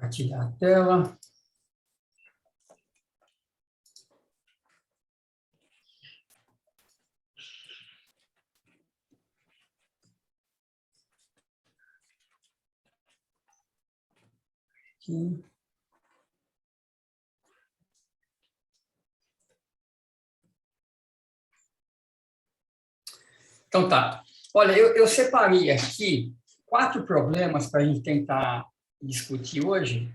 Compartilhar a tela. Aqui. Então tá. Olha, eu separei aqui 4 problemas para a gente tentar discutir hoje.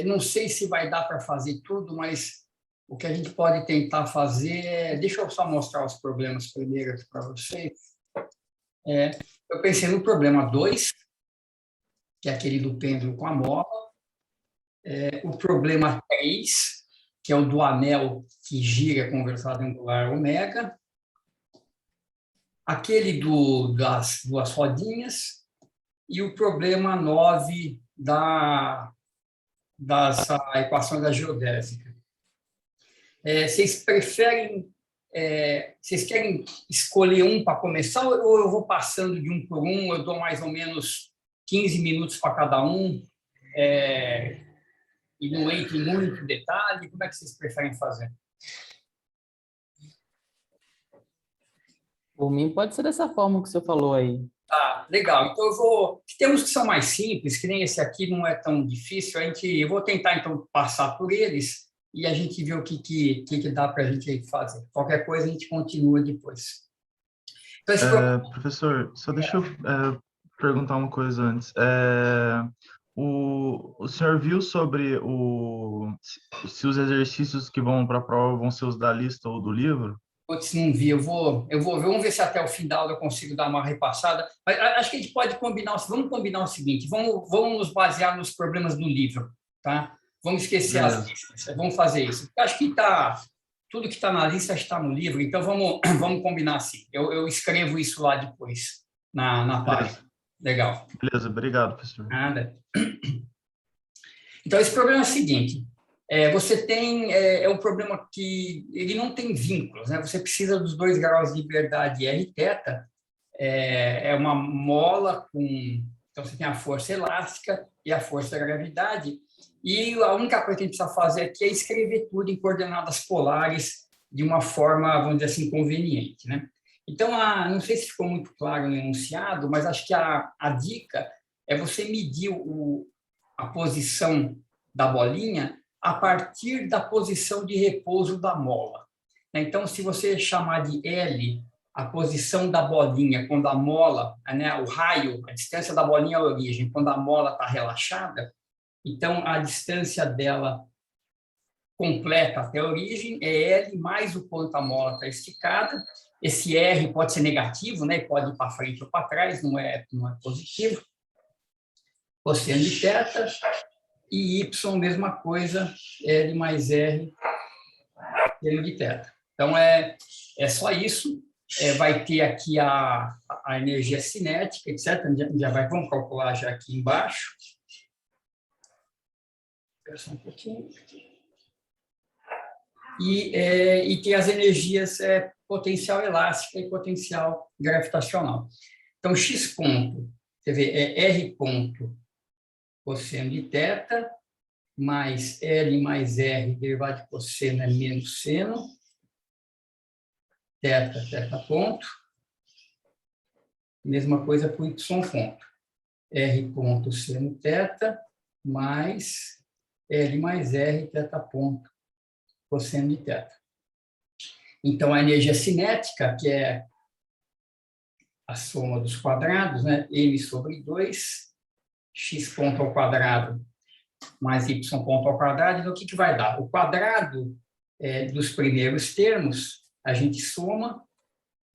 Não sei se vai dar para fazer tudo, mas o que a gente pode tentar fazer é... Deixa eu só mostrar os problemas primeiro aqui para vocês. Eu pensei no problema 2, que é aquele do pêndulo com a mola. O problema 3, que é o do anel que gira com velocidade angular ômega. Aquele das 2 rodinhas. E o problema 9 das equações da geodésica. Vocês preferem... vocês querem escolher um para começar ou eu vou passando de um por um, eu dou mais ou menos 15 minutos para cada um e não entro em muito detalhe? Como é que vocês preferem fazer? Por mim, pode ser dessa forma que você falou aí. Ah, legal. Então, eu vou... Temos que são mais simples, que nem esse aqui não é tão difícil. Eu vou tentar, então, passar por eles e a gente vê o que dá para a gente fazer. Qualquer coisa, a gente continua depois. Então, professor, só deixa eu perguntar uma coisa antes. O senhor viu sobre se os exercícios que vão para a prova vão ser os da lista ou do livro? Putz, não vi. Eu vou ver. Vamos ver se até o fim da aula eu consigo dar uma repassada. Mas acho que a gente pode combinar. Vamos combinar o seguinte: vamos nos basear nos problemas do livro, tá? Vamos esquecer as listas. Vamos fazer isso. Acho que tudo que está na lista está no livro. Então vamos combinar assim. Eu escrevo isso lá depois na página. Legal. Beleza. Obrigado, professor. Nada. Então esse problema é o seguinte. Você tem um problema que ele não tem vínculos, né? Você precisa dos 2 graus de liberdade r θ, é uma mola com... Então, você tem a força elástica e a força da gravidade, e a única coisa que a gente precisa fazer aqui é escrever tudo em coordenadas polares de uma forma, vamos dizer assim, conveniente, né? Então, não sei se ficou muito claro no enunciado, mas acho que a dica é você medir a posição da bolinha a partir da posição de repouso da mola. Então, se você chamar de L a posição da bolinha quando a mola, né, o raio, a distância da bolinha à origem, quando a mola está relaxada, então a distância dela completa até a origem é L mais o quanto a mola está esticada. Esse R pode ser negativo, né, pode ir para frente ou para trás, não é positivo. Cosseno de θ. E Y, mesma coisa, L mais R, seno de θ. Então, é só isso. Vai ter aqui a energia cinética, etc. Vamos calcular já aqui embaixo. Espera só um pouquinho. E tem as energias potencial elástica e potencial gravitacional. Então, X ponto, você vê, R ponto cosseno de θ, mais L mais R, derivado de cosseno é menos seno, θ ponto. Mesma coisa para o Y ponto. R ponto seno θ, mais L mais R, θ ponto, cosseno de θ. Então, a energia cinética, que é a soma dos quadrados, né? M sobre 2, x ponto ao quadrado mais y ponto ao quadrado. Então, o que vai dar? O quadrado dos primeiros termos, a gente soma,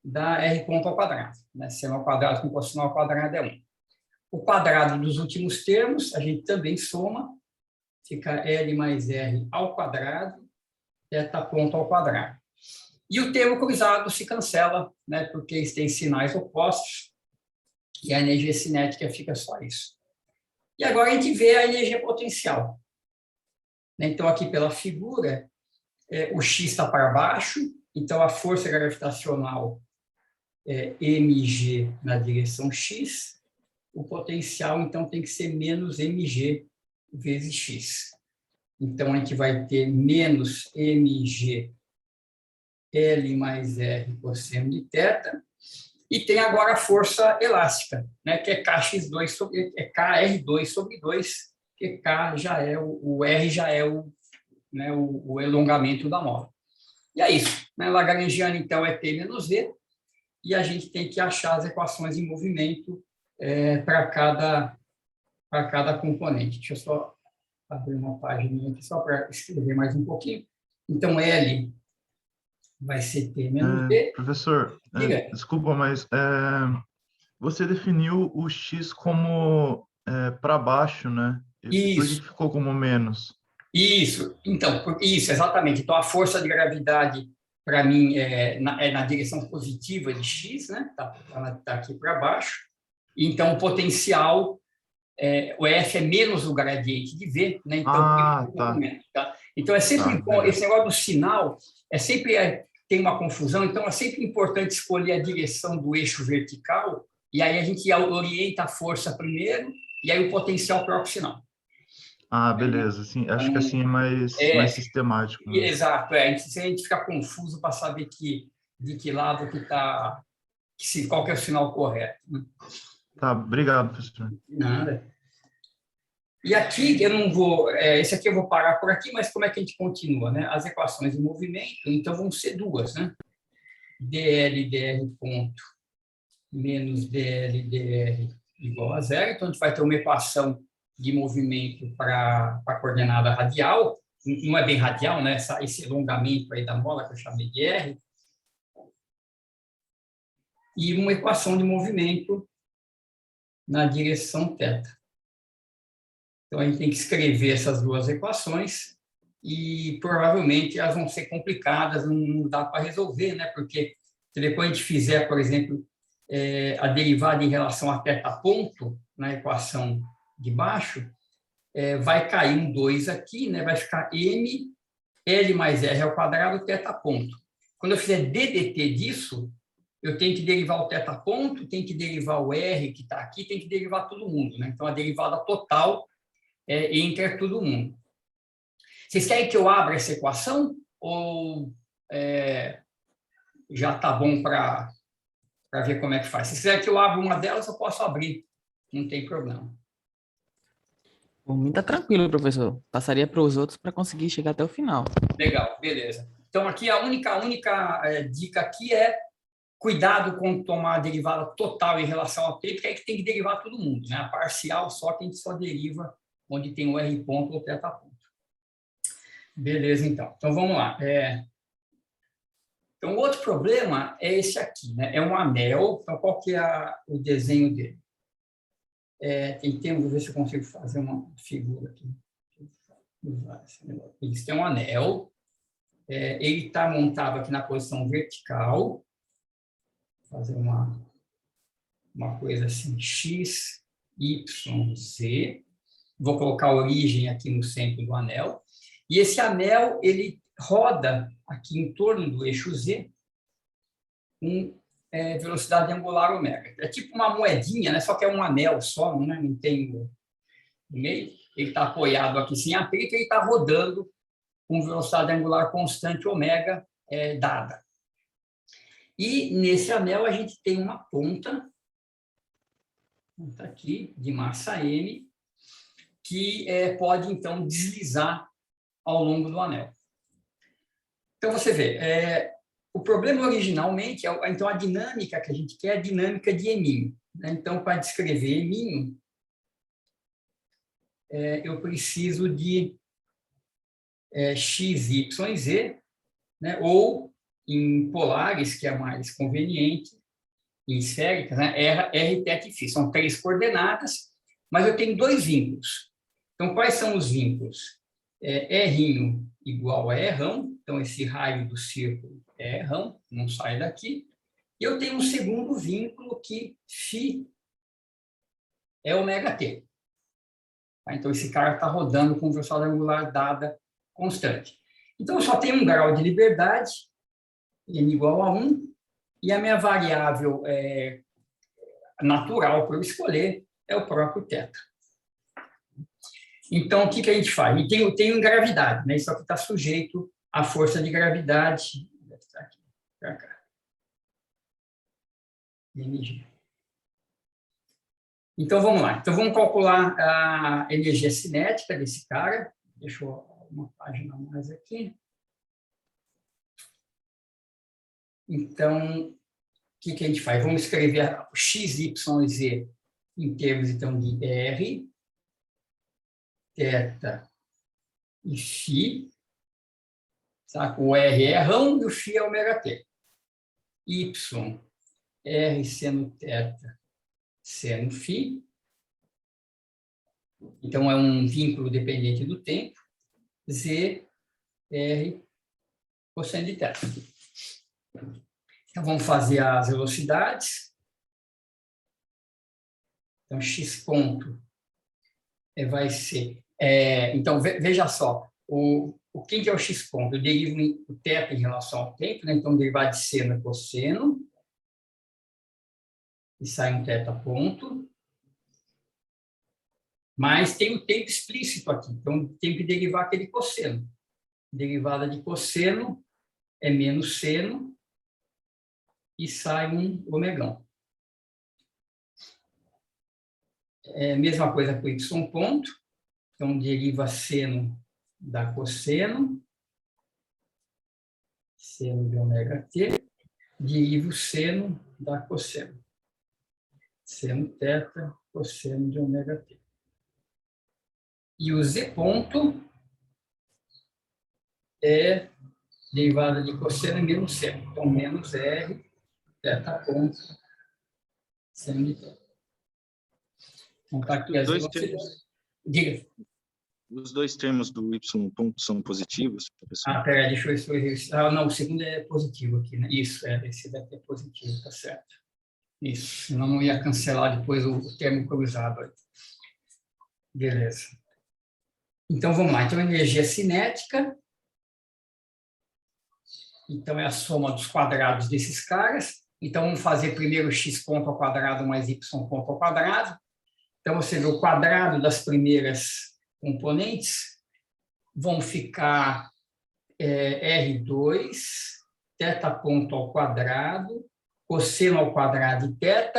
dá r ponto ao quadrado. Né? Seno ao quadrado com cosseno ao quadrado é 1. O quadrado dos últimos termos, a gente também soma, fica L mais R ao quadrado, θ ponto ao quadrado. E o termo cruzado se cancela, né? Porque eles têm sinais opostos, e a energia cinética fica só isso. E agora a gente vê a energia potencial. Então, aqui pela figura, o X está para baixo, então a força gravitacional é mg na direção X, o potencial, então, tem que ser menos mg vezes x. Então, a gente vai ter menos mg L mais R cosseno de θ, e tem agora a força elástica, né, que é KX2 sobre, é KR2 sobre 2, que K já é o R já é né, o elongamento da mola. E é isso, né? Lagrangiano, então, é T menos V, e a gente tem que achar as equações em movimento para cada componente. Deixa eu só abrir uma página aqui, só para escrever mais um pouquinho. Então, L vai ser T menos V. Professor, Diga. desculpa, mas você definiu o x como para baixo, né? E por que Isso. ficou como menos? Isso, então, isso, exatamente. Então, a força de gravidade, para mim, é na direção positiva de x, né? Tá aqui para baixo. Então, o potencial, o F é menos o gradiente de V, né? Então, Tá. tá? Então, é sempre bom, esse negócio do sinal, tem uma confusão, então é sempre importante escolher a direção do eixo vertical, e aí a gente orienta a força primeiro, e aí o potencial para o sinal. Beleza. Sim, acho que assim é mais sistemático, né? Exato, se a gente ficar confuso para saber de que lado que está, qual que é o sinal correto. Né? Tá, obrigado, professor. Nada. E aqui eu não vou, esse aqui eu vou parar por aqui, mas como é que a gente continua, né? As equações de movimento, então vão ser duas, né? dl ponto menos dr igual a zero, então a gente vai ter uma equação de movimento para a coordenada radial, não é bem radial, né? Esse alongamento aí da mola que eu chamei de R, e uma equação de movimento na direção θ. Então, a gente tem que escrever essas duas equações e provavelmente elas vão ser complicadas, não dá para resolver, né? Porque se depois a gente fizer, por exemplo, a derivada em relação a θ ponto, na equação de baixo, vai cair um 2 aqui, né? Vai ficar m, L mais R ao quadrado, θ ponto. Quando eu fizer ddt disso, eu tenho que derivar o θ ponto, tenho que derivar o R que está aqui, tenho que derivar todo mundo, né? Então, a derivada total entre todo mundo. Vocês querem que eu abra essa equação? Ou já está bom para ver como é que faz? Se quiser que eu abra uma delas, eu posso abrir. Não tem problema. Por mim tá tranquilo, professor. Passaria para os outros para conseguir chegar até o final. Legal, beleza. Então, aqui a única dica aqui é cuidado com tomar a derivada total em relação ao T, porque é que tem que derivar todo mundo, né? A parcial só que a gente só deriva onde tem o R ponto ou θ ponto. Beleza, então. Então, vamos lá. Então, o outro problema é esse aqui, né? É um anel. Então, qual que é o desenho dele? Vou ver se eu consigo fazer uma figura aqui. Eles têm um anel. Ele está montado aqui na posição vertical. Vou fazer uma coisa assim, X, Y, Z. Vou colocar a origem aqui no centro do anel. E esse anel, ele roda aqui em torno do eixo Z com velocidade angular ômega. É tipo uma moedinha, né? Só que é um anel só, né? Não tem no meio. Ele está apoiado aqui sem atrito, ele está rodando com velocidade angular constante ômega dada. E nesse anel a gente tem uma ponta aqui de massa M, que pode, então, deslizar ao longo do anel. Então, você vê, o problema originalmente, então, a dinâmica que a gente quer é a dinâmica de eminho. Né? Então, para descrever eminho, eu preciso de x, y, z, né? Ou em polares, que é mais conveniente, em esféricas, né? R, θ e φ. São 3 coordenadas, mas eu tenho 2 vínculos. Então, quais são os vínculos? R igual a Rão, então esse raio do círculo é Rão, não sai daqui. E eu tenho um segundo vínculo que φ é ômega-t. Então, esse cara está rodando com velocidade angular dada constante. Então, eu só tenho um grau de liberdade, n igual a 1, e a minha variável natural para eu escolher é o próprio θ. Então, o que a gente faz? E tem gravidade, né? Isso aqui está sujeito à força de gravidade. Deve estar aqui, para cá. Mg. Então, vamos lá. Então, vamos calcular a energia cinética desse cara. Deixa eu uma página a mais aqui. Então, o que a gente faz? Vamos escrever o x, y e z em termos, então, de R, θ e φ. Tá? O R é rão e o φ é ômega-t. Y, R seno θ, seno φ. Então, é um vínculo dependente do tempo. Z, R, cosseno de θ. Então, vamos fazer as velocidades. Então, x ponto vai ser... então, veja só, o que é o x ponto? Eu derivo o θ em relação ao tempo, né? Então, derivar de seno é cosseno, e sai um θ ponto. Mas tem o tempo explícito aqui, então tem que derivar aquele cosseno. Derivada de cosseno é menos seno, e sai um omegão. Mesma coisa com y ponto, então deriva seno da cosseno, seno de ômega-t, deriva o seno da cosseno. Seno θ, cosseno de ômega-t. E o z ponto é derivada de cosseno menos seno. Então, menos R, θ ponto, seno de θ. Então, está aqui as velocidades. Diga. Os dois termos do y ponto são positivos, professor? Peraí, deixa eu ver se eu errei. Não, o segundo é positivo aqui, né? Isso, esse daqui é positivo, tá certo. Isso, senão não ia cancelar depois o termo cruzado aí. Beleza. Então, vamos lá. Então, energia cinética. Então, é a soma dos quadrados desses caras. Então, vamos fazer primeiro x ponto ao quadrado mais y ponto ao quadrado. Então, você vê o quadrado das primeiras componentes vão ficar R2, θ ponto ao quadrado, cosseno ao quadrado de θ,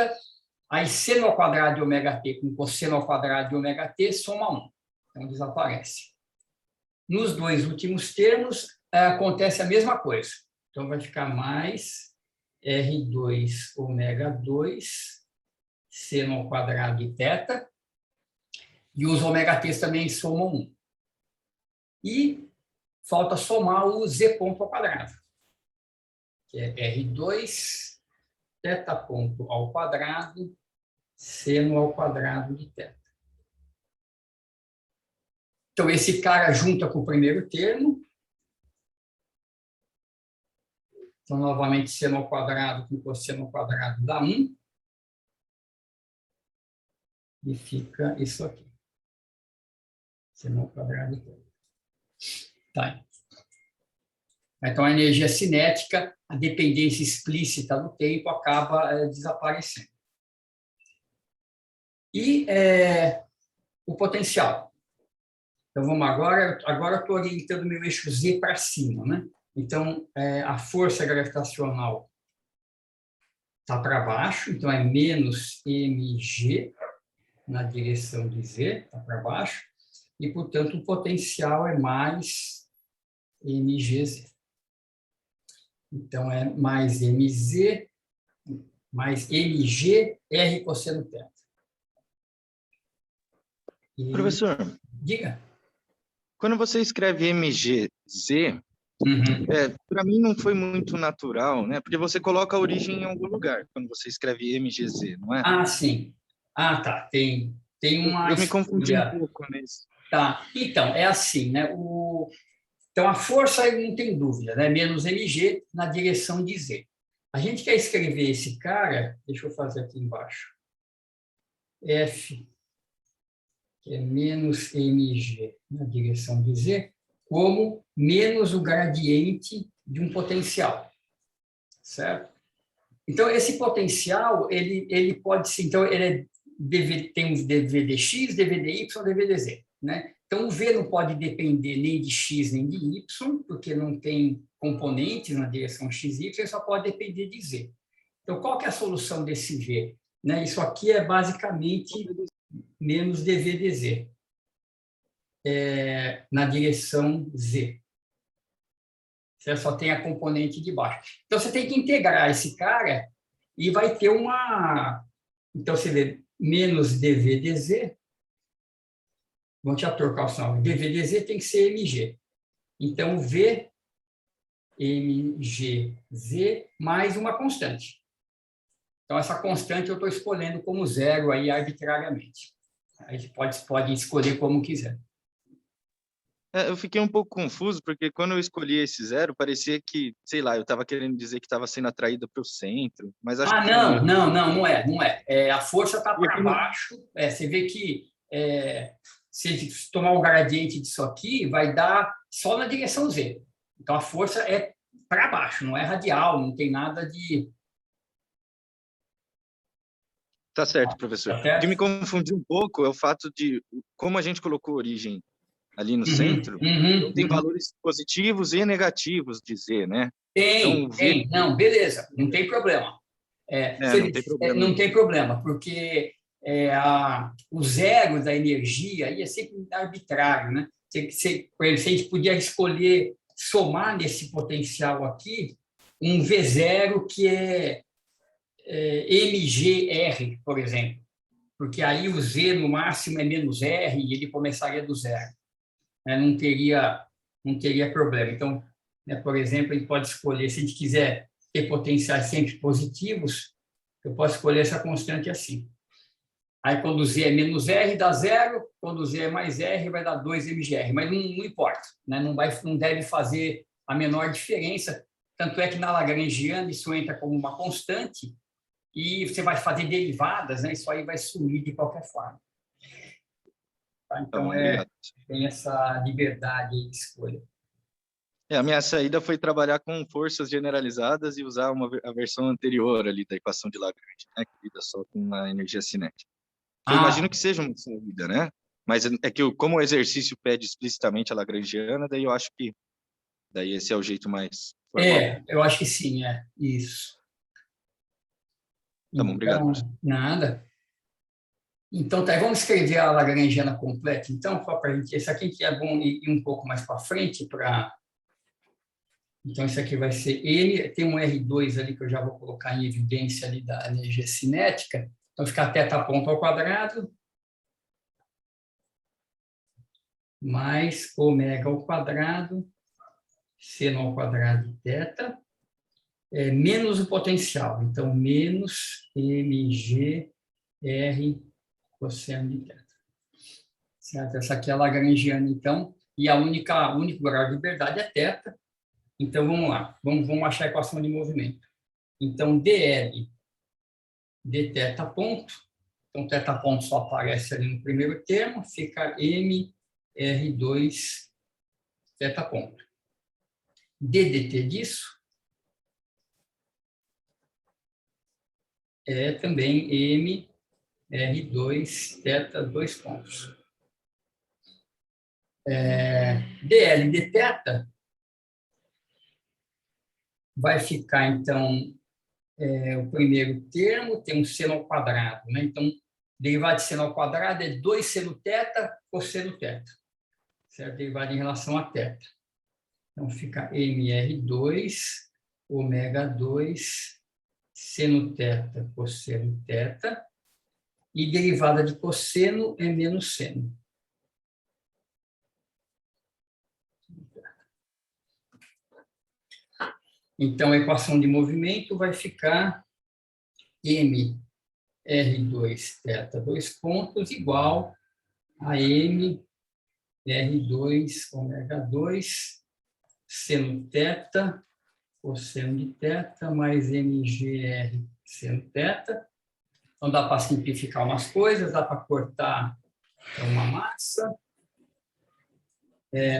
aí seno ao quadrado de ômega-t com cosseno ao quadrado de ômega-t soma 1. Então, desaparece. Nos dois últimos termos, acontece a mesma coisa. Então, vai ficar mais R2 ômega 2, seno ao quadrado de θ, e os ômega-t's também somam 1. E falta somar o z ponto ao quadrado, que é R2, θ ponto ao quadrado, seno ao quadrado de θ. Então, esse cara junta com o primeiro termo. Então, novamente, seno ao quadrado com cosseno ao quadrado dá 1. E fica isso aqui. Seno ao quadrado de θ. Tá. Então, a energia cinética, a dependência explícita do tempo, acaba desaparecendo. E o potencial. Então, vamos agora eu estou orientando meu eixo Z para cima, né? Então, a força gravitacional está para baixo, então é menos mg na direção de Z, está para baixo, e, portanto, o potencial é mais mgz. Então, é mais mz, mais mg, R cosseno θ. Professor, diga. Quando você escreve mgz, para mim não foi muito natural, né? Porque você coloca a origem em algum lugar quando você escreve mgz, não é? Ah, sim. Ah, tá. Tem uma... Eu me confundi um pouco nisso. Tá. Então, é assim, né? Então, a força não tem dúvida, né? Menos mg na direção de z. A gente quer escrever esse cara, deixa eu fazer aqui embaixo, F, que é menos mg na direção de z, como menos o gradiente de um potencial, certo? Então, esse potencial, ele pode ser, então, ele tem um dv dx, dv dy, dv dz. né? Então, o V não pode depender nem de x nem de y, porque não tem componentes na direção x e y, só pode depender de z. Então, qual que é a solução desse V? Né? Isso aqui é basicamente menos dv dz, na direção z. Você só tem a componente de baixo. Então, você tem que integrar esse cara e vai ter uma... Então, você vê menos dv dz. Vamos te trocar o sinal. dv dz tem que ser mg. Então, v mgz mais uma constante. Então, essa constante eu estou escolhendo como zero aí arbitrariamente. A gente pode escolher como quiser. Eu fiquei um pouco confuso, porque quando eu escolhi esse zero, parecia que, sei lá, eu estava querendo dizer que estava sendo atraída para o centro, mas acho que... Não é. A força está para baixo. Você vê que se tomar o gradiente disso aqui, vai dar só na direção Z. Então, a força é para baixo, não é radial, não tem nada de... Tá certo, professor. Tá certo? O que me confundiu um pouco é o fato de, como a gente colocou origem ali no centro, então tem valores positivos e negativos de Z, né? Tem. Não, beleza, não tem problema. Não tem problema. Não tem problema, porque o zero da energia aí é sempre arbitrário, né? Por exemplo, se a gente podia escolher somar nesse potencial aqui um V0 que é MGR, por exemplo, porque aí o Z no máximo é menos R e ele começaria do zero. Não teria problema. Então, por exemplo, a gente pode escolher, se a gente quiser ter potenciais sempre positivos, eu posso escolher essa constante assim. Aí, quando o Z é menos R, dá zero, quando o Z é mais R, vai dar 2 MGR, mas não importa, né? Não deve fazer a menor diferença, tanto é que na Lagrangiana isso entra como uma constante e você vai fazer derivadas, né? Isso aí vai sumir de qualquer forma. Tá? Então, tem essa liberdade de escolha. A minha saída foi trabalhar com forças generalizadas e usar a versão anterior ali da equação de Lagrange, né, que lida só com a energia cinética. Eu imagino que seja uma saída, né? Mas é que como o exercício pede explicitamente a Lagrangiana, daí eu acho que daí esse é o jeito mais formal. Eu acho que sim, isso. Tá bom, obrigado. Então, nada. Então, tá, vamos escrever a Lagrangiana completa, então, só para a gente... Esse aqui que é bom ir um pouco mais para frente, Então, isso aqui vai ser N, tem um R2 ali que eu já vou colocar em evidência ali da energia cinética. Então, fica θ ponto ao quadrado mais ômega ao quadrado, seno ao quadrado de θ, menos o potencial. Então, menos mg r cosseno de θ. Certo? Essa aqui é a Lagrangiana, então, e o único grau de liberdade é θ. Então, vamos lá. Vamos achar a equação de movimento. Então, dl dθ ponto. Então, θ ponto só aparece ali no primeiro termo, fica mr2 θ ponto. ddt disso é também mr2 θ 2 pontos. dl dθ vai ficar, então, o primeiro termo tem um seno ao quadrado, né? Então, derivada de seno ao quadrado é 2 seno θ cosseno θ, certo? Derivada em relação a θ. Então, fica mr2 ômega 2 seno θ cosseno θ, e derivada de cosseno é menos seno. Então, a equação de movimento vai ficar m r2 θ 2 pontos igual a m r2 ômega 2 seno θ cosseno de θ mais mgr seno θ. Então, dá para simplificar umas coisas, dá para cortar uma massa,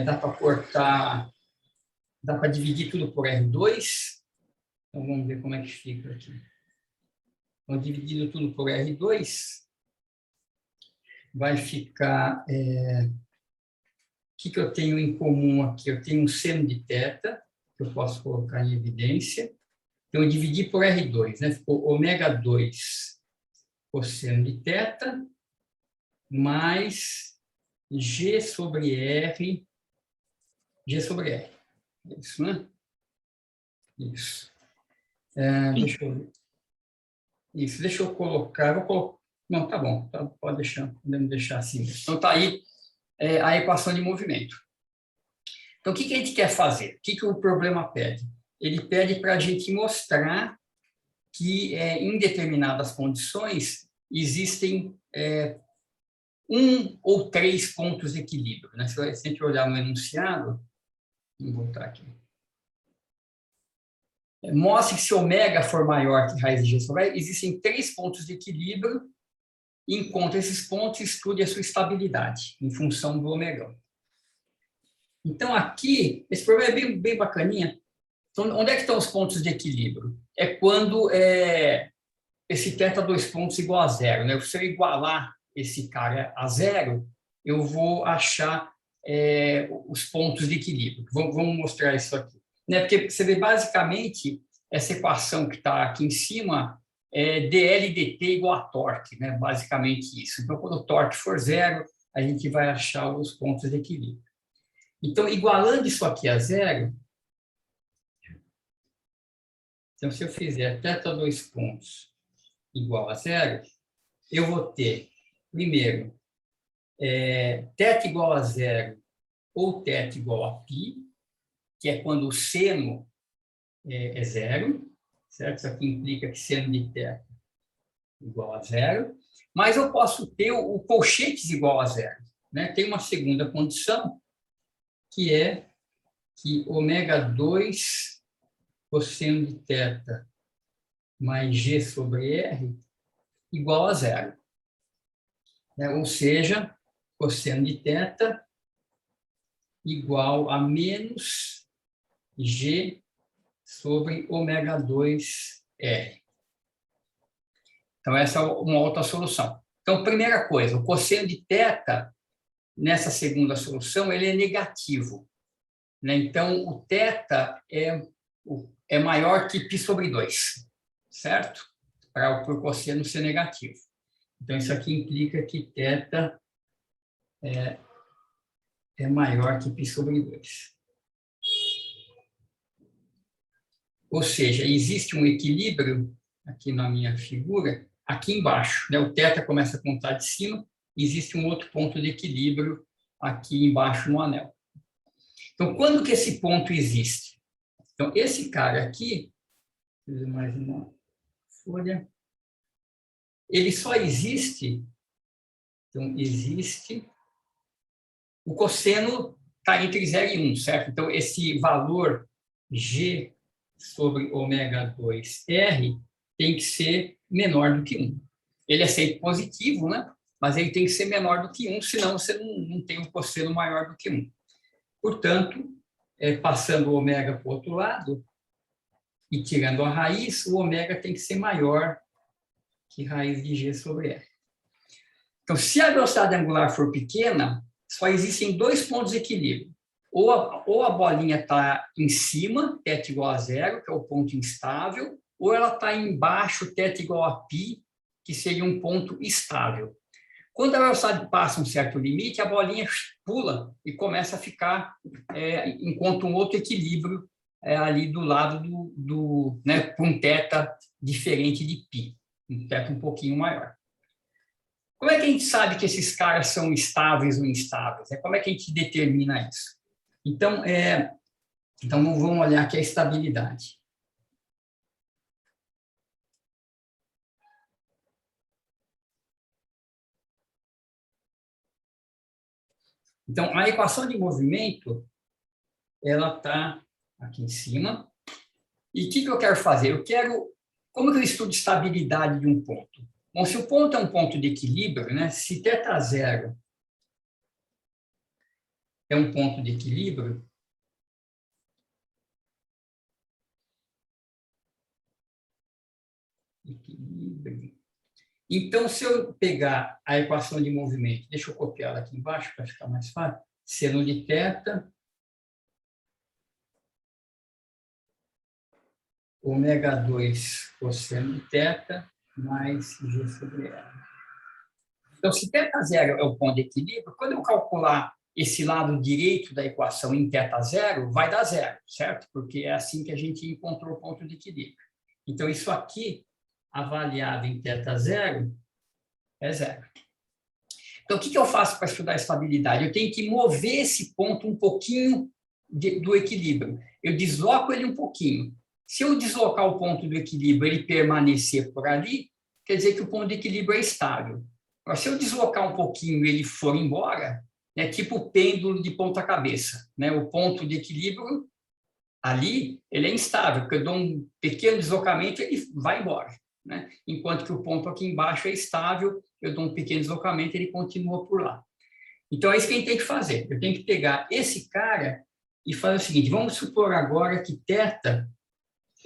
dá para cortar... Dá para dividir tudo por R2. Então, vamos ver como é que fica aqui. Então, dividindo tudo por R2, vai ficar que eu tenho em comum aqui? Eu tenho um seno de θ, que eu posso colocar em evidência. Então, eu dividi por R2, né? Ficou ômega 2 cosseno de θ mais G sobre R. Isso, né? Isso. Deixa eu ver. Isso, deixa eu colocar. Não, tá bom, pode deixar, podemos deixar assim mesmo. Então, está aí a equação de movimento. Então, o que a gente quer fazer? O que o problema pede? Ele pede para a gente mostrar que, em determinadas condições, existem 1 ou 3 pontos de equilíbrio, né? Se a gente olhar no enunciado, vou voltar aqui. Mostre que se ômega for maior que raiz de G sobre R, existem 3 pontos de equilíbrio, e encontre esses pontos e estude a sua estabilidade, em função do ômega. Então, aqui, esse problema é bem bacaninha. Então, onde é que estão os pontos de equilíbrio? É quando esse θ 2 pontos igual a zero, né? Se eu igualar esse cara a zero, eu vou achar os pontos de equilíbrio. Vamos mostrar isso aqui. Né? Porque você vê, basicamente, essa equação que está aqui em cima é dL dt igual a torque, né? Basicamente isso. Então, quando o torque for zero, a gente vai achar os pontos de equilíbrio. Então, igualando isso aqui a zero, então, se eu fizer θ 2 pontos igual a zero, eu vou ter, primeiro, θ igual a zero ou θ igual a π, que é quando o seno é zero, certo? Isso aqui implica que seno de θ igual a zero, mas eu posso ter o colchetes igual a zero, né? Tem uma segunda condição, que é que ômega 2 cosseno de θ mais G sobre R igual a zero. Ou seja, cosseno de θ igual a menos G sobre ômega 2R. Então, essa é uma outra solução. Então, primeira coisa, o cosseno de θ, nessa segunda solução, ele é negativo, né? Então, o θ é maior que π sobre 2, certo? Para o cosseno ser negativo. Então, isso aqui implica que θ é maior que π sobre 2. Ou seja, existe um equilíbrio, aqui na minha figura, aqui embaixo, né? O θ começa a contar de cima, existe um outro ponto de equilíbrio aqui embaixo no anel. Então, quando que esse ponto existe? Então, esse cara aqui, vou fazer mais uma folha, ele só existe, então, existe, o cosseno está entre 0 e 1, certo? Então, esse valor G sobre ômega 2R tem que ser menor do que 1. Ele é sempre positivo, né? Mas ele tem que ser menor do que 1, senão você não tem um cosseno maior do que 1. Portanto, passando o ômega para o outro lado e tirando a raiz, o ômega tem que ser maior que raiz de G sobre R. Então, se a velocidade angular for pequena, só existem 2 pontos de equilíbrio. Ou a bolinha está em cima, θ igual a zero, que é o ponto instável, ou ela está embaixo, θ igual a π, que seria um ponto estável. Quando a velocidade passa um certo limite, a bolinha pula e começa a ficar, encontra um outro equilíbrio ali do lado né, com um θ diferente de π, um θ um pouquinho maior. Como é que a gente sabe que esses caras são estáveis ou instáveis? Como é que a gente determina isso? Então, vamos olhar aqui a estabilidade. Então, a equação de movimento, ela está aqui em cima. E o que eu quero fazer? Como que eu estudo estabilidade de um ponto? Bom, se o ponto é um ponto de equilíbrio, né? Se θ0 é um ponto de equilíbrio, então, se eu pegar a equação de movimento, deixa eu copiar ela aqui embaixo para ficar mais fácil. seno de θ, ômega 2 cosseno de θ, mais G sobre L. Então, se θ0 é o ponto de equilíbrio, quando eu calcular esse lado direito da equação em θ0, vai dar zero, certo? Porque é assim que a gente encontrou o ponto de equilíbrio. Então, isso aqui, avaliado em θ0, é zero. Então, o que eu faço para estudar a estabilidade? Eu tenho que mover esse ponto um pouquinho do equilíbrio. Eu desloco ele um pouquinho. Se eu deslocar o ponto do equilíbrio e ele permanecer por ali, quer dizer que o ponto de equilíbrio é estável. Agora, se eu deslocar um pouquinho e ele for embora, é tipo o pêndulo de ponta cabeça, né? O ponto de equilíbrio ali, ele é instável, porque eu dou um pequeno deslocamento e ele vai embora, né? Enquanto que o ponto aqui embaixo é estável, eu dou um pequeno deslocamento e ele continua por lá. Então, é isso que a gente tem que fazer. Eu tenho que pegar esse cara e fazer o seguinte, vamos supor agora que θ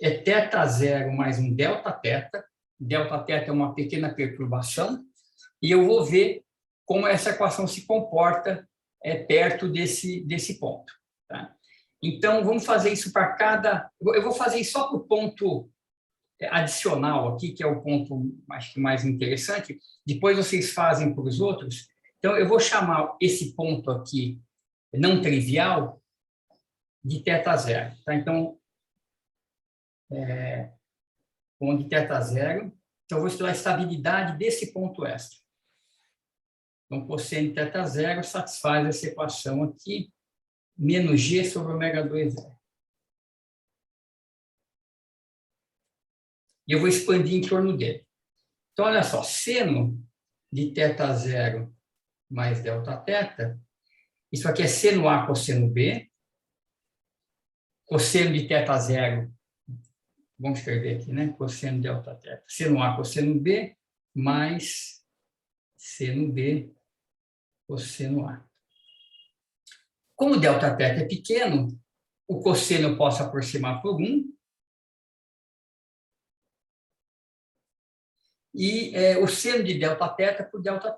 é θ0 mais um Δθ. Δθ é uma pequena perturbação, e eu vou ver como essa equação se comporta perto desse ponto. Tá? Então, vamos fazer isso para cada... Eu vou fazer isso só para o ponto adicional aqui, que é o ponto, acho que mais interessante. Depois vocês fazem para os outros. Então, eu vou chamar esse ponto aqui, não trivial, de θ0. Tá? Então, ponto de θ0. Então, eu vou estudar a estabilidade desse ponto extra. Então, cosseno de θ0 satisfaz essa equação aqui, menos G sobre ômega 2L. E eu vou expandir em torno dele. Então, olha só, seno de θ0 mais Δθ, isso aqui é seno A cosseno B, cosseno de θ0, vamos escrever aqui, né? Cosseno de Δθ, seno A cosseno B, mais seno B cosseno A. Como o Δθ é pequeno, o cosseno eu posso aproximar por 1, e o seno de Δθ por Δθ.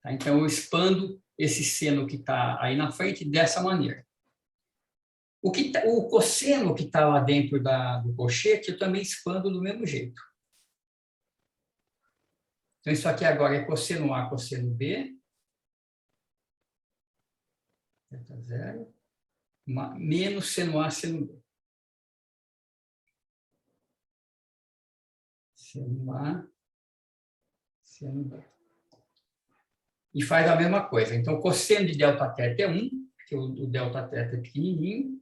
Tá? Então, eu expando esse seno que está aí na frente dessa maneira. O cosseno que está lá dentro do colchete, eu também expando do mesmo jeito. Então, isso aqui agora é cosseno A, cosseno B, θ0, menos seno A, seno B. Seno A, seno B. E faz a mesma coisa. Então, cosseno de Δθ é 1, porque o Δθ é pequenininho.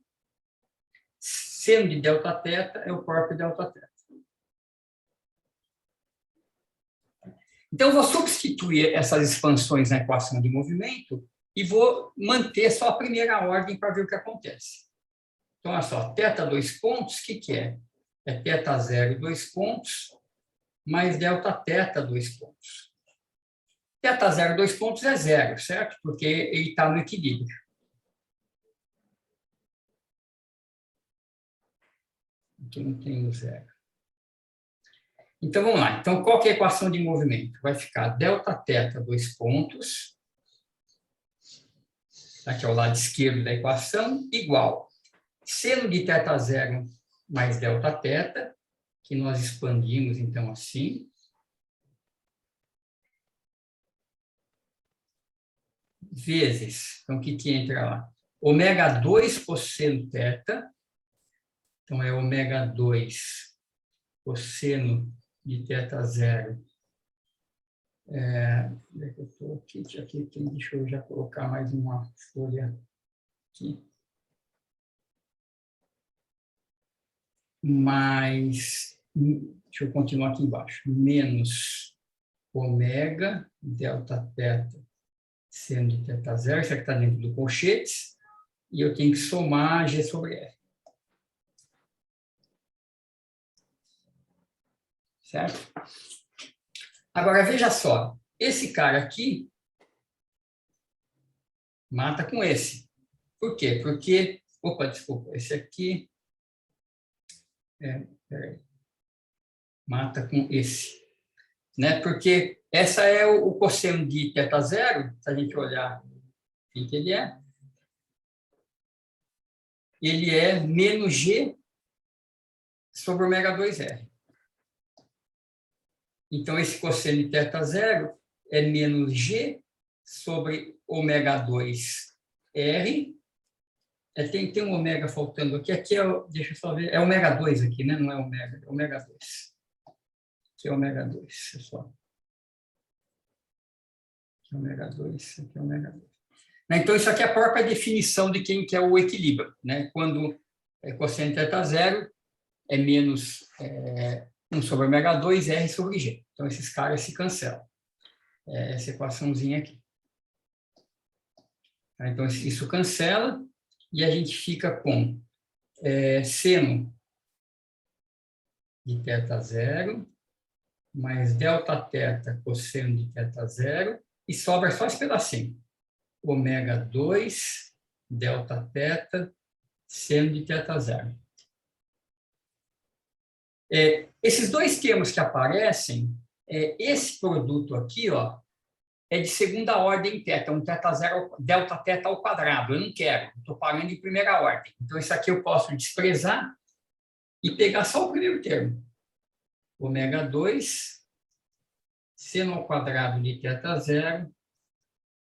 Seno de Δθ é o próprio Δθ. Então, eu vou substituir essas expansões na equação de movimento e vou manter só a primeira ordem para ver o que acontece. Então, olha só, θ 2 pontos, o que é? É θ0 2 pontos, mais Δθ 2 pontos. θ0 2 pontos é zero, certo? Porque ele está no equilíbrio. Aqui não tem o zero. Então, vamos lá. Então, qual que é a equação de movimento? Vai ficar Δθ 2 pontos, aqui ao lado esquerdo da equação, igual seno de θ0 mais Δθ, que nós expandimos, então, assim, vezes, então, o que entra lá? Ômega 2 cosseno θ, então, é ômega 2 cosseno de θ0. Onde é que eu estou? Aqui, deixa eu já colocar mais uma folha aqui. Mais, deixa eu continuar aqui embaixo, menos ômega, Δθ, seno de θ0, isso aqui está dentro do colchete, e eu tenho que somar G sobre R. Certo? Agora, veja só, esse cara aqui mata com esse. Por quê? Porque, opa, desculpa, esse aqui mata com esse. né? Porque essa é o cosseno de θ0, se a gente olhar o que ele é. Ele é menos G sobre ω2R. Então, esse cosseno de θ0 é menos G sobre ω2R. Tem um ômega faltando aqui. Aqui é, deixa eu só ver, é ω2 aqui, né? Não é ômega, é ω2. Aqui é ω2, pessoal. Aqui é ω2, aqui é ω2. Então, isso aqui é a própria definição de quem que é o equilíbrio, né? Quando cosseno de θ0 é menos 1 sobre ω2, R sobre G. Então, esses caras se cancelam. Essa equaçãozinha aqui. Então, isso cancela e a gente fica com seno de θ0 mais Δθ cosseno de θ0 e sobra só esse pedacinho. ω2 Δθ seno de θ0. Esses dois termos que aparecem, esse produto aqui, ó, é de segunda ordem θ, um θ0, Δθ ao quadrado. Eu não quero, estou parando em primeira ordem. Então, isso aqui eu posso desprezar e pegar só o primeiro termo. ω2 seno ao quadrado de θ0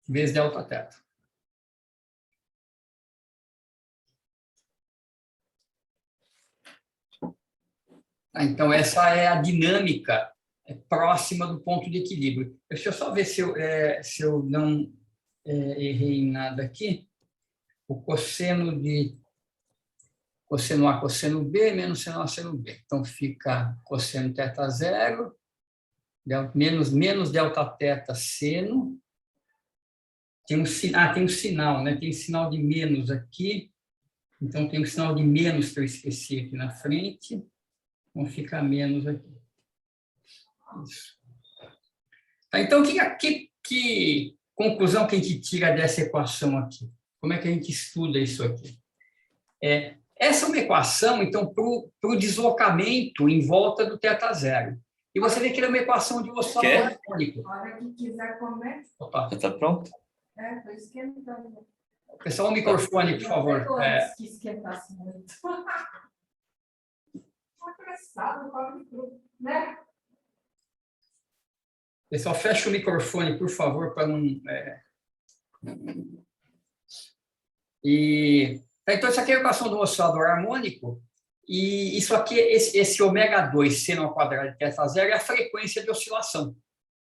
vezes Δθ. Então, essa é a dinâmica próxima do ponto de equilíbrio. Deixa eu só ver se eu não errei em nada aqui. O cosseno A, cosseno B, menos seno A, seno B. Então, fica cosseno θ0, menos Δθ seno. Tem um sinal, né? Tem sinal de menos aqui. Então, tem um sinal de menos que eu esqueci aqui na frente. Então, fica menos aqui. Isso. Tá, então, que conclusão que a gente tira dessa equação aqui? Como é que a gente estuda isso aqui? Essa é uma equação, então, para o deslocamento em volta do θ0. E você vê que é uma equação de oscilador harmônico. A hora que quiser comer. Opa. Já está pronto? Tô esquentando. Pessoal, o microfone, por favor. Que esquentasse muito. Apressado, pobre tudo, né? Pessoal, fecha o microfone, por favor, para não... Então, isso aqui é a equação do oscilador harmônico, e isso aqui, esse ω2 seno ao quadrado de θ0 é a frequência de oscilação.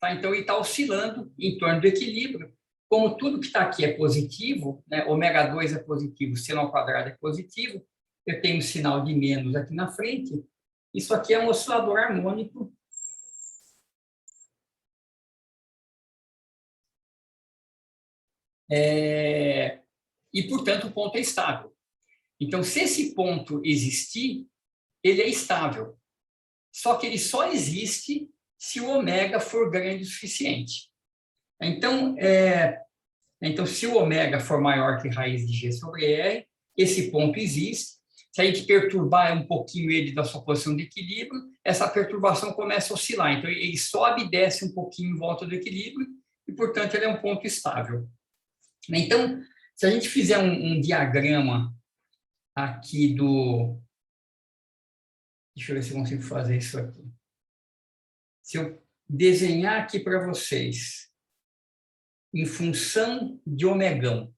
Tá? Então, ele está oscilando em torno do equilíbrio. Como tudo que está aqui é positivo, né? ω2 é positivo, seno ao quadrado é positivo, eu tenho um sinal de menos aqui na frente. Isso aqui é um oscilador harmônico. E, portanto, o ponto é estável. Então, se esse ponto existir, ele é estável. Só que ele só existe se o ômega for grande o suficiente. Então, se o ômega for maior que raiz de G sobre R, esse ponto existe. Se a gente perturbar um pouquinho ele da sua posição de equilíbrio, essa perturbação começa a oscilar. Então, ele sobe e desce um pouquinho em volta do equilíbrio e, portanto, ele é um ponto estável. Então, se a gente fizer um diagrama aqui do... Deixa eu ver se eu consigo fazer isso aqui. Se eu desenhar aqui para vocês, em função de omegão,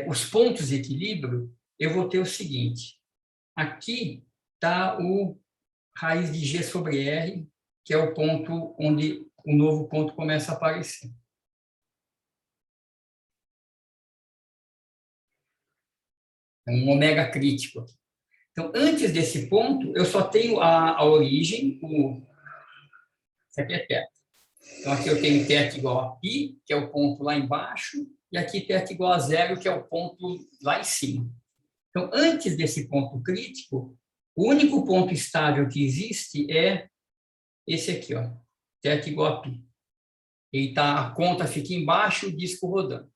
os pontos de equilíbrio, eu vou ter o seguinte. Aqui está o raiz de G sobre R, que é o ponto onde o novo ponto começa a aparecer. É um ômega crítico aqui. Então, antes desse ponto, eu só tenho a origem, isso aqui é θ. Então, aqui eu tenho θ igual a π, que é o ponto lá embaixo, e aqui θ igual a 0, que é o ponto lá em cima. Então, antes desse ponto crítico, o único ponto estável que existe é esse aqui, ó, θ igual a π. A conta fica embaixo e o disco rodando.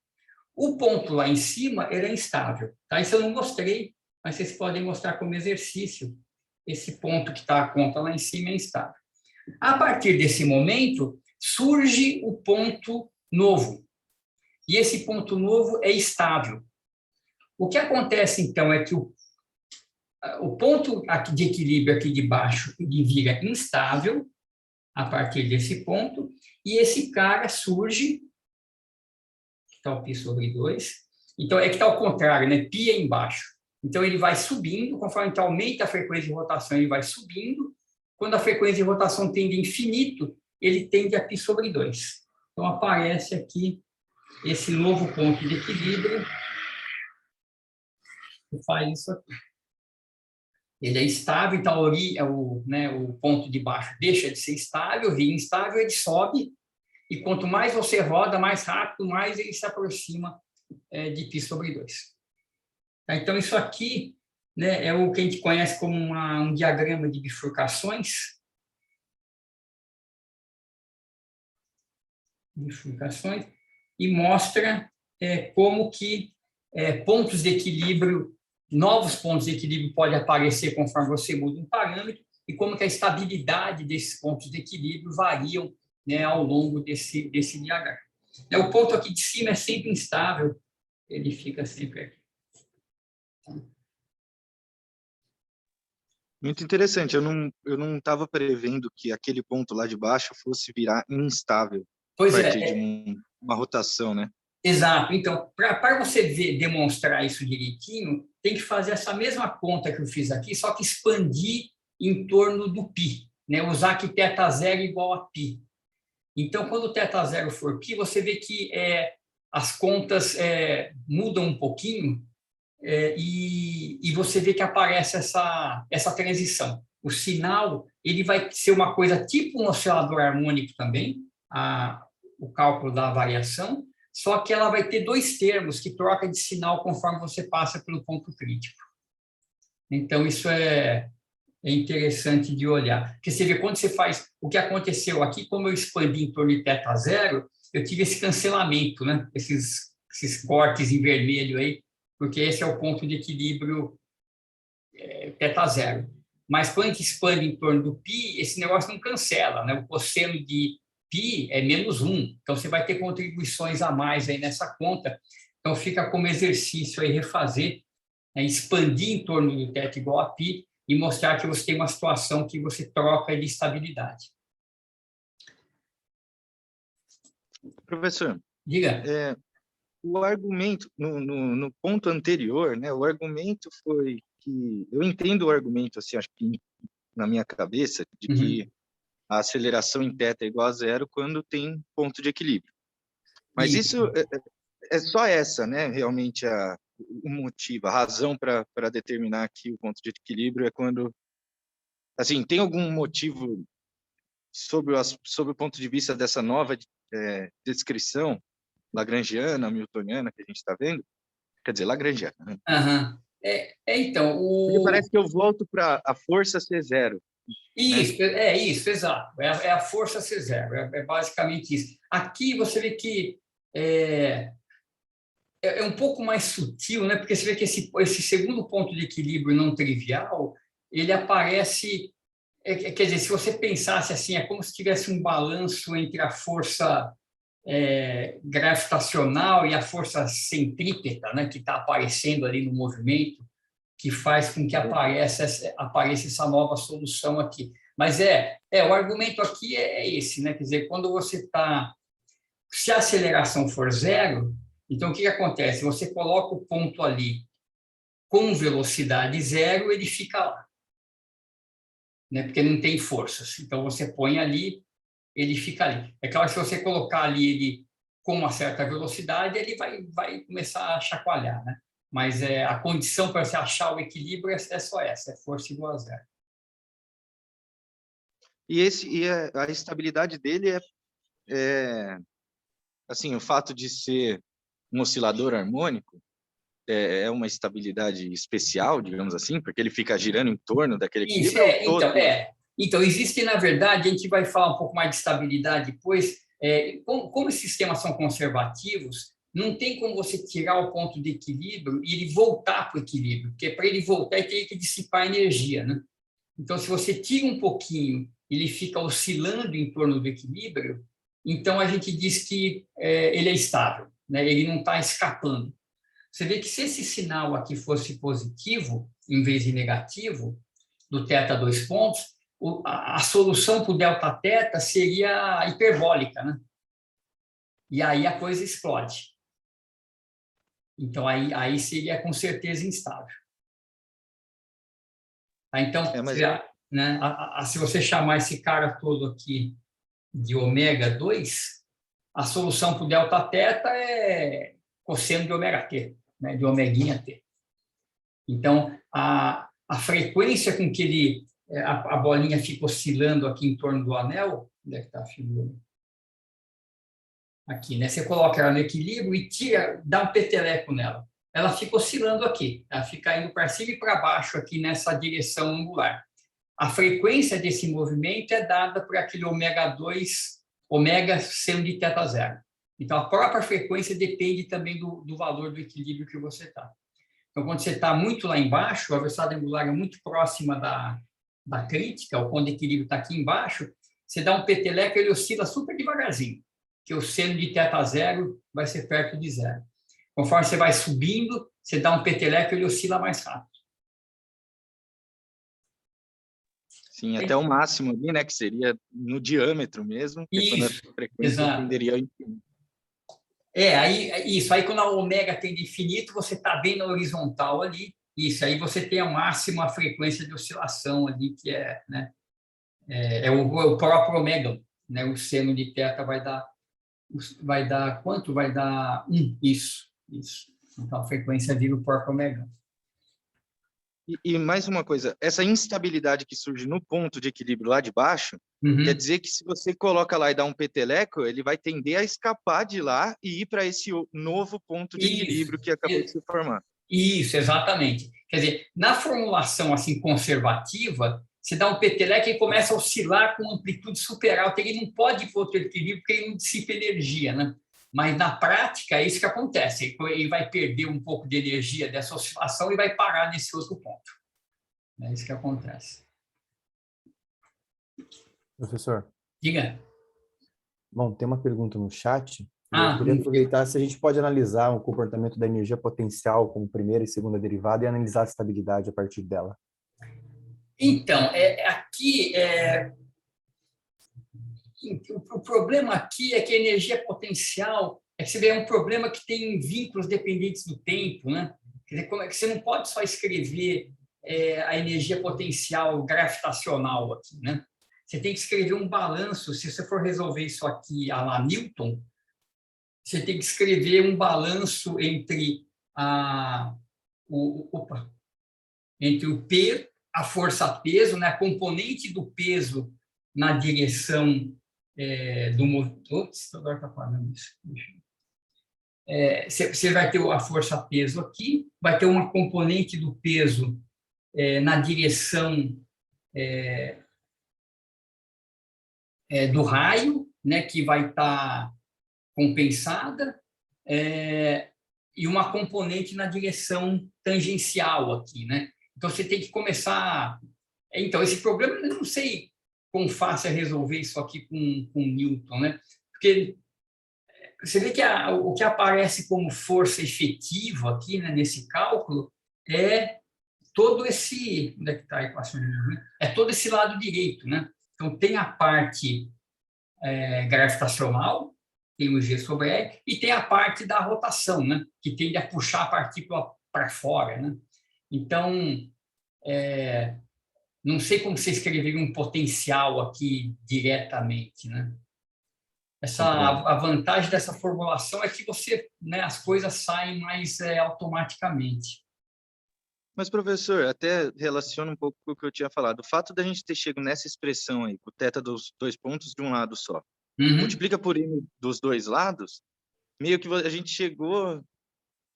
O ponto lá em cima ele é instável. Tá? Isso eu não mostrei, mas vocês podem mostrar como exercício. Esse ponto que está a conta lá em cima é instável. A partir desse momento, surge o ponto novo. E esse ponto novo é estável. O que acontece, então, é que o ponto de equilíbrio aqui de baixo ele vira instável a partir desse ponto, e esse cara surge, que está o π sobre 2, então é que está ao contrário, né? Π é embaixo. Então ele vai subindo, conforme então, aumenta a frequência de rotação, ele vai subindo. Quando a frequência de rotação tende a infinito, ele tende a π sobre 2. Então aparece aqui esse novo ponto de equilíbrio, que faz isso aqui. Ele é estável, então o ponto de baixo deixa de ser estável, vira instável, ele sobe, e quanto mais você roda, mais rápido, mais ele se aproxima de π sobre 2. Então, isso aqui, né, é o que a gente conhece como um diagrama de bifurcações. E mostra como que pontos de equilíbrio, novos pontos de equilíbrio podem aparecer conforme você muda um parâmetro, e como que a estabilidade desses pontos de equilíbrio variam, né, ao longo desse diagrama. O ponto aqui de cima é sempre instável, ele fica sempre aqui. Muito interessante. Eu não estava prevendo que aquele ponto lá de baixo fosse virar instável a partir de uma rotação, né? Exato. Então, para você demonstrar isso direitinho, tem que fazer essa mesma conta que eu fiz aqui, só que expandir em torno do π, né? Usar que θ0 igual a π. Então, quando o θ0 for π, você vê que as contas mudam um pouquinho, e você vê que aparece essa transição. O sinal ele vai ser uma coisa tipo um oscilador harmônico também, o cálculo da variação, só que ela vai ter dois termos que troca de sinal conforme você passa pelo ponto crítico. Então, isso é interessante de olhar. Porque você vê, quando você faz o que aconteceu aqui, como eu expandi em torno de θ0, eu tive esse cancelamento, né? Esses cortes em vermelho aí, porque esse é o ponto de equilíbrio θ0. Mas quando a gente expande em torno do π, esse negócio não cancela, né? O cosseno de π é -1, então você vai ter contribuições a mais aí nessa conta. Então fica como exercício aí refazer, expandir em torno do θ igual a π e mostrar que você tem uma situação que você troca de estabilidade. Professor, diga. O argumento, no ponto anterior, né, o argumento foi que, eu entendo o argumento, assim, acho que na minha cabeça, de que a aceleração em θ é igual a 0 quando tem ponto de equilíbrio. Mas isso é só essa, né, realmente o motivo, a razão para determinar que o ponto de equilíbrio é quando, assim, tem algum motivo sobre o ponto de vista dessa nova descrição lagrangiana, hamiltoniana que a gente está vendo? Quer dizer, lagrangiana. Né? Então, Porque parece que eu volto para a força ser 0. Isso, né? Isso, exato. É a força ser 0, é basicamente isso. Aqui você vê que é um pouco mais sutil, né? Porque você vê que esse segundo ponto de equilíbrio não trivial, ele aparece, quer dizer, se você pensasse assim, é como se tivesse um balanço entre a força gravitacional e a força centrípeta, né, que está aparecendo ali no movimento, que faz com que apareça essa nova solução aqui. Mas o argumento aqui é esse, né? Quer dizer, quando você está... Se a aceleração for 0, então o que acontece? Você coloca o ponto ali com velocidade 0, ele fica lá, né? Porque não tem forças. Então você põe ali, ele fica ali. É claro que se você colocar ali ele com uma certa velocidade, ele vai começar a chacoalhar, né? Mas a condição para você achar o equilíbrio é só essa, é força igual a 0. E a estabilidade dele assim, o fato de ser um oscilador harmônico é uma estabilidade especial, digamos assim, porque ele fica girando em torno daquele equilíbrio. Então, existe, na verdade, a gente vai falar um pouco mais de estabilidade depois, como esses sistemas são conservativos, não tem como você tirar o ponto de equilíbrio e ele voltar para o equilíbrio, porque para ele voltar, ele tem que dissipar energia, né? Então, se você tira um pouquinho ele fica oscilando em torno do equilíbrio, então a gente diz que ele é estável, né? Ele não está escapando. Você vê que se esse sinal aqui fosse positivo, em vez de negativo, do θ 2 pontos, a solução para o Δθ seria hiperbólica, né? E aí a coisa explode. Então, aí seria com certeza instável. Tá? Então, né, se você chamar esse cara todo aqui de ômega 2, a solução para o Δθ é cosseno de ômega t, né, de omeguinha t. Então, a frequência com que a bolinha fica oscilando aqui em torno do anel, onde é que está a figura? Aqui, né? Você coloca ela no equilíbrio e dá um peteleco nela. Ela fica oscilando aqui, ela fica indo para cima e para baixo aqui nessa direção angular. A frequência desse movimento é dada por aquele ômega 2, ômega sendo de θ0. Então, a própria frequência depende também do valor do equilíbrio que você está. Então, quando você está muito lá embaixo, a velocidade angular é muito próxima da crítica, o ponto de equilíbrio está aqui embaixo, você dá um peteleco, ele oscila super devagarzinho, que o seno de θ0 vai ser perto de zero. Conforme você vai subindo, você dá um peteleco, ele oscila mais rápido. Sim, até o máximo ali, né, que seria no diâmetro mesmo, quando a frequência tenderia ao infinito. Aí quando a ômega tende infinito, você está bem na horizontal ali, isso, aí você tem ao máximo a frequência de oscilação ali, que é, né, o próprio ômega, né, o seno de θ vai dar quanto? Vai dar 1, isso. Então, a frequência vira o próprio ômega. E mais uma coisa, essa instabilidade que surge no ponto de equilíbrio lá de baixo, quer dizer que se você coloca lá e dá um peteleco, ele vai tender a escapar de lá e ir para esse novo ponto de equilíbrio que acabou de se formar. Isso, exatamente. Quer dizer, na formulação assim conservativa, você dá um peteleco e começa a oscilar com amplitude super alta, ele não pode ir para outro equilíbrio porque ele não dissipa energia, né? Mas na prática é isso que acontece, ele vai perder um pouco de energia dessa oscilação e vai parar nesse outro ponto. É isso que acontece. Professor. Diga. Bom, tem uma pergunta no chat. Eu queria aproveitar se a gente pode analisar o comportamento da energia potencial como primeira e segunda derivada e analisar a estabilidade a partir dela. Então, o problema aqui é que a energia potencial é um problema que tem vínculos dependentes do tempo, né? Quer dizer, como é que você não pode só escrever a energia potencial gravitacional aqui, né? Você tem que escrever um balanço. Se você for resolver isso aqui a la Newton, você tem que escrever um balanço entre entre o P, a força-peso, né? A componente do peso na direção do movimento. Agora está falando isso. Você vai ter a força-peso aqui, vai ter uma componente do peso na direção do raio, né? Que vai estar compensada, e uma componente na direção tangencial aqui, né? Então, você tem que começar... Então, esse problema, eu não sei quão fácil é resolver isso aqui com Newton, né? Porque você vê que o que aparece como força efetiva aqui, né, nesse cálculo, é todo esse... Onde é que está a equação de Newton, né? É todo esse lado direito, né? Então, tem a parte gravitacional, tem o G sobre E, e tem a parte da rotação, né? Que tende a puxar a partícula para fora, né? Então, não sei como você escreveria um potencial aqui diretamente, né? A vantagem dessa formulação é que você, né, as coisas saem mais automaticamente. Mas, professor, até relaciona um pouco com o que eu tinha falado. O fato da gente ter chegado nessa expressão aí, o θ dos 2 pontos de um lado só, multiplica por n dos dois lados, meio que a gente chegou...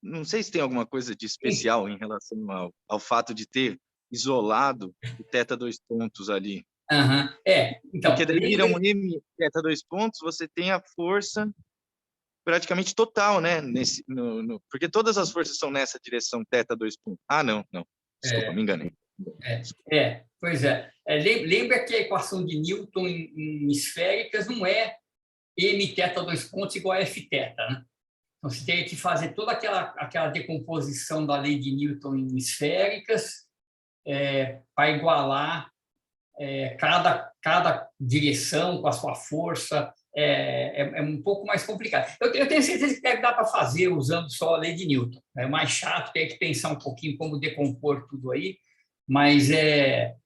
Não sei se tem alguma coisa de especial em relação ao fato de ter isolado o θ 2 pontos ali. Então, porque daí vira um m θ 2 pontos, você tem a força praticamente total, né? Porque todas as forças são nessa direção θ 2 pontos. Não. Desculpa, me enganei. Pois é. Lembra que a equação de Newton em esféricas não é m θ 2 pontos igual a f θ, né? Então, você teria que fazer toda aquela decomposição da lei de Newton em esféricas para igualar cada direção com a sua força. É um pouco mais complicado. Eu tenho certeza que deve dar para fazer usando só a lei de Newton. É mais chato, tem que pensar um pouquinho como decompor tudo aí, mas é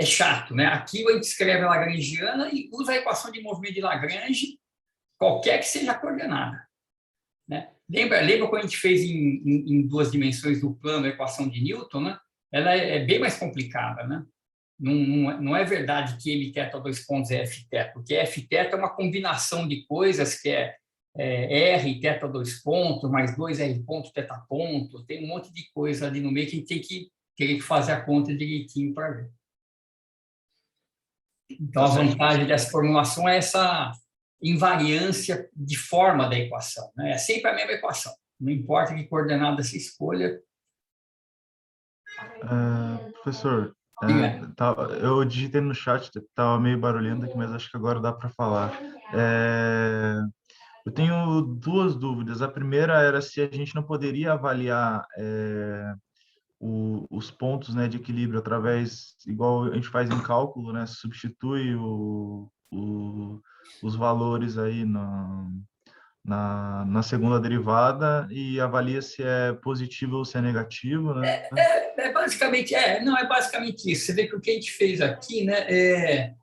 chato, né? Aqui a gente escreve a lagrangiana e usa a equação de movimento de Lagrange, qualquer que seja a coordenada, né? Lembra quando a gente fez em duas dimensões do plano a equação de Newton, né? Ela é bem mais complicada, né? Não é verdade que m θ 2 pontos é f θ, porque f θ é uma combinação de coisas que r θ 2 pontos mais 2r ponto θ ponto, tem um monte de coisa ali no meio que a gente teria que fazer a conta direitinho para ver. Então, a vantagem dessa formulação é essa invariância de forma da equação, né? É sempre a mesma equação, não importa que coordenada se escolha. Professor, Diga. eu digitei no chat, estava meio barulhento aqui, mas acho que agora dá para falar. Eu tenho duas dúvidas. A primeira era se a gente não poderia avaliar os pontos, né, de equilíbrio através, igual a gente faz em cálculo, né, substitui os valores aí na segunda derivada e avalia se é positivo ou se é negativo, né? É basicamente isso. Você vê que o que a gente fez aqui, né,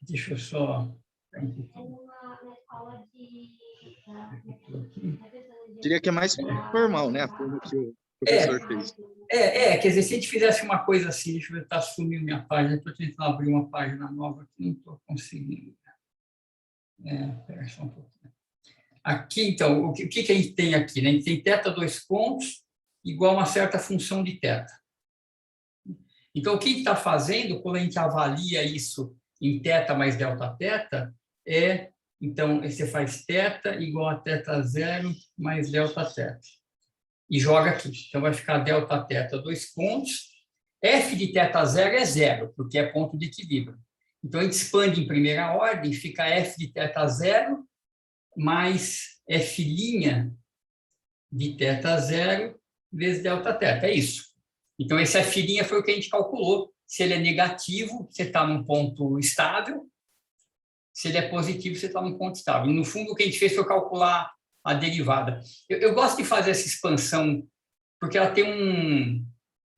deixa eu só... Diria que é mais formal, né? A forma que o professor fez. Quer dizer, se a gente fizesse uma coisa assim, deixa eu ver, está sumindo minha página, estou tentando abrir uma página nova aqui, não estou conseguindo. Espera só um pouquinho. Aqui, então, o que a gente tem aqui, né? A gente tem θ 2 pontos igual a uma certa função de θ. Então, o que a gente está fazendo quando a gente avalia isso em θ mais Δθ então, você faz θ igual a θ0 mais Δθ. E joga aqui. Então, vai ficar Δθ 2 pontos. F de θ0 é zero, porque é ponto de equilíbrio. Então, a gente expande em primeira ordem, fica F de θ0 mais F' de θ0 vezes Δθ. É isso. Então, esse F' foi o que a gente calculou. Se ele é negativo, você está num ponto estável. Se ele é positivo, você está num ponto estável. E, no fundo, o que a gente fez foi calcular a derivada. Eu gosto de fazer essa expansão, porque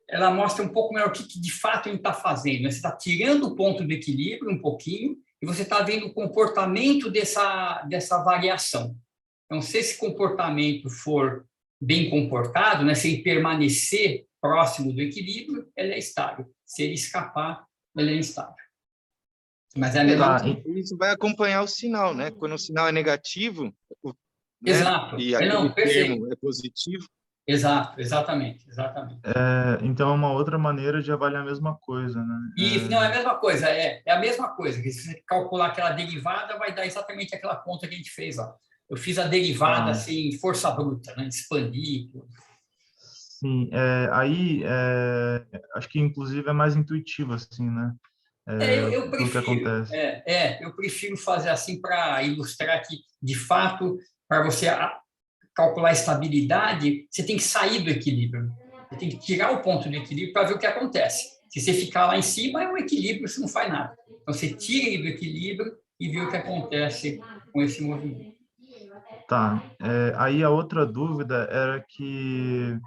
ela mostra um pouco melhor o que de fato a gente está fazendo, né? Você está tirando o ponto de equilíbrio um pouquinho e você está vendo o comportamento dessa variação. Então, se esse comportamento for bem comportado, né, se ele permanecer próximo do equilíbrio, ele é estável. Se ele escapar, ele é instável. Mas é a mesma coisa. Isso vai acompanhar o sinal, né? Quando o sinal é negativo, né? Exato. E aquele Perfeito. termo é positivo. Exato, exatamente. Então, é uma outra maneira de avaliar a mesma coisa, né? Isso, não, é a mesma coisa, é a mesma coisa. Se você calcular aquela derivada, vai dar exatamente aquela conta que a gente fez, ó. Eu fiz a derivada assim, força bruta, né? Expandir. Sim, acho que inclusive é mais intuitivo, assim, né? Eu prefiro. Que acontece. Eu prefiro fazer assim para ilustrar que, de fato, para você calcular a estabilidade, você tem que sair do equilíbrio. Você tem que tirar o ponto de equilíbrio para ver o que acontece. Se você ficar lá em cima, é um equilíbrio, você não faz nada. Então, você tira ele do equilíbrio e vê o que acontece com esse movimento. Tá. Aí a outra dúvida era que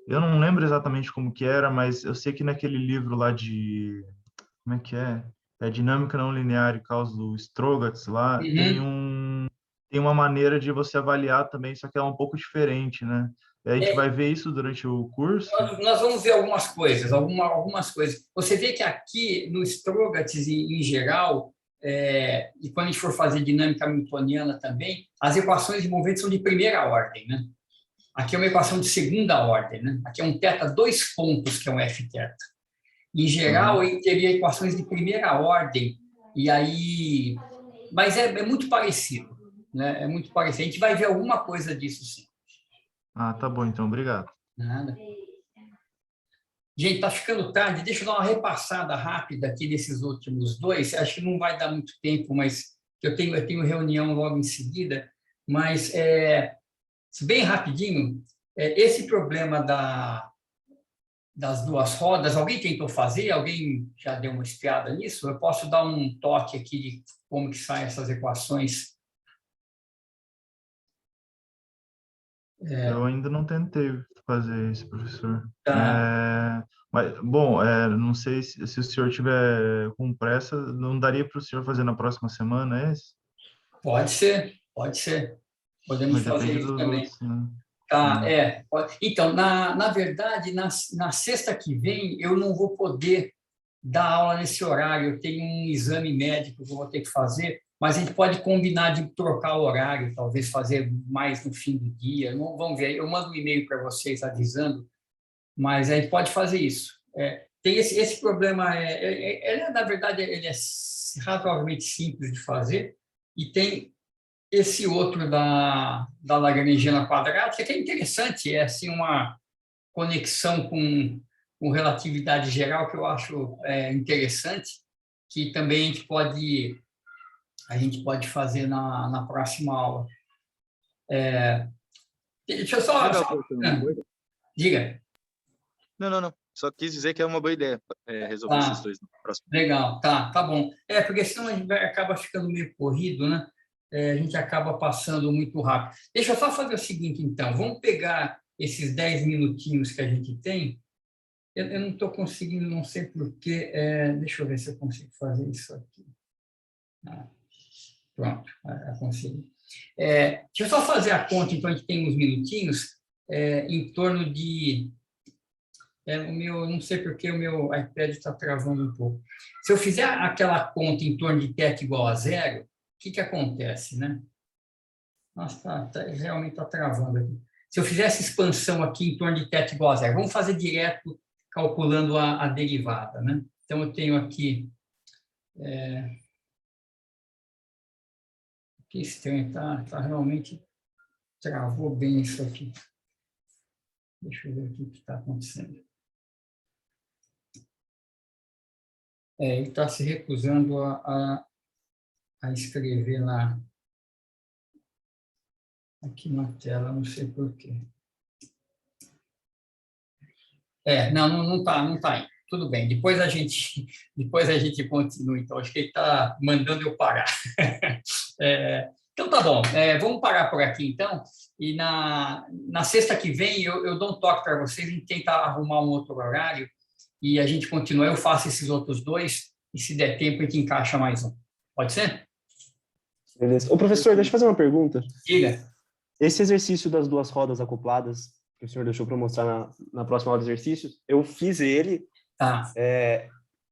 eu não lembro exatamente como que era, mas eu sei que naquele livro lá de... Como é que é? Dinâmica não linear e causa do Strogatz lá, tem uma maneira de você avaliar também, só que ela é um pouco diferente, né? A gente vai ver isso durante o curso? Nós vamos ver algumas coisas, algumas coisas. Você vê que aqui, no Strogatz em geral, e quando a gente for fazer dinâmica hamiltoniana também, as equações de movimento são de primeira ordem, né? Aqui é uma equação de segunda ordem, né? Aqui é um θ 2 pontos, que é um Fθ. Em geral, ele teria equações de primeira ordem, e aí... Mas é muito parecido, né? É muito parecido. A gente vai ver alguma coisa disso, sim. Tá bom, então. Obrigado. Nada. Gente, está ficando tarde. Deixa eu dar uma repassada rápida aqui desses últimos dois. Acho que não vai dar muito tempo, mas eu tenho reunião logo em seguida. Mas, bem rapidinho, esse problema das duas rodas, alguém tentou fazer? Alguém já deu uma espiada nisso? Eu posso dar um toque aqui de como que saem essas equações? Eu ainda não tentei fazer isso, professor. Tá. Mas, bom, não sei se o senhor tiver com pressa, não daria para o senhor fazer na próxima semana, é isso? Pode ser, pode ser. Podemos Mas fazer depende isso dos também. outros, né? Tá, Sim. pode. Então, na verdade, na sexta que vem, eu não vou poder dar aula nesse horário. Eu tenho um exame médico que eu vou ter que fazer, mas a gente pode combinar de trocar o horário, talvez fazer mais no fim do dia. Vamos ver, eu mando um e-mail para vocês avisando, mas a gente pode fazer isso. Tem esse problema, na verdade, ele é razoavelmente simples de fazer, e tem esse outro da Lagrangiana quadrática, que é interessante, é assim uma conexão com relatividade geral que eu acho interessante, que também a gente pode fazer na próxima aula. Deixa eu Legal, professor, uma boa ideia. Diga. Não. Só quis dizer que é uma boa ideia resolver esses dois no próximo. Legal, tá bom. Porque senão a gente acaba ficando meio corrido, né? A gente acaba passando muito rápido. Deixa eu só fazer o seguinte, então. Vamos pegar esses 10 minutinhos que a gente tem. Eu não estou conseguindo, não sei porquê. Deixa eu ver se eu consigo fazer isso aqui. Pronto, consegui. Deixa eu só fazer a conta, então a gente tem uns minutinhos, em torno de... não sei porque o meu iPad está travando um pouco. Se eu fizer aquela conta em torno de θ igual a zero, o que acontece, né? Nossa, realmente está travando aqui. Se eu fizer essa expansão aqui em torno de θ igual a zero, vamos fazer direto calculando a derivada, né? Então, eu tenho aqui... que estranho, tá realmente... Travou bem isso aqui. Deixa eu ver aqui o que está acontecendo. Ele está se recusando a escrever aqui na tela, não sei porquê. Não está indo. Tudo bem, depois a gente continua. Então, acho que ele está mandando eu parar. Então, tá bom. Vamos parar por aqui, então. E na sexta que vem, eu dou um toque para vocês, a gente tenta arrumar um outro horário e a gente continua. Eu faço esses outros dois e, se der tempo, a gente encaixa mais um. Pode ser? Beleza. Ô, professor, deixa eu fazer uma pergunta. Diga. Esse exercício das duas rodas acopladas, que o senhor deixou para mostrar na próxima aula de exercícios, eu fiz ele. Tá.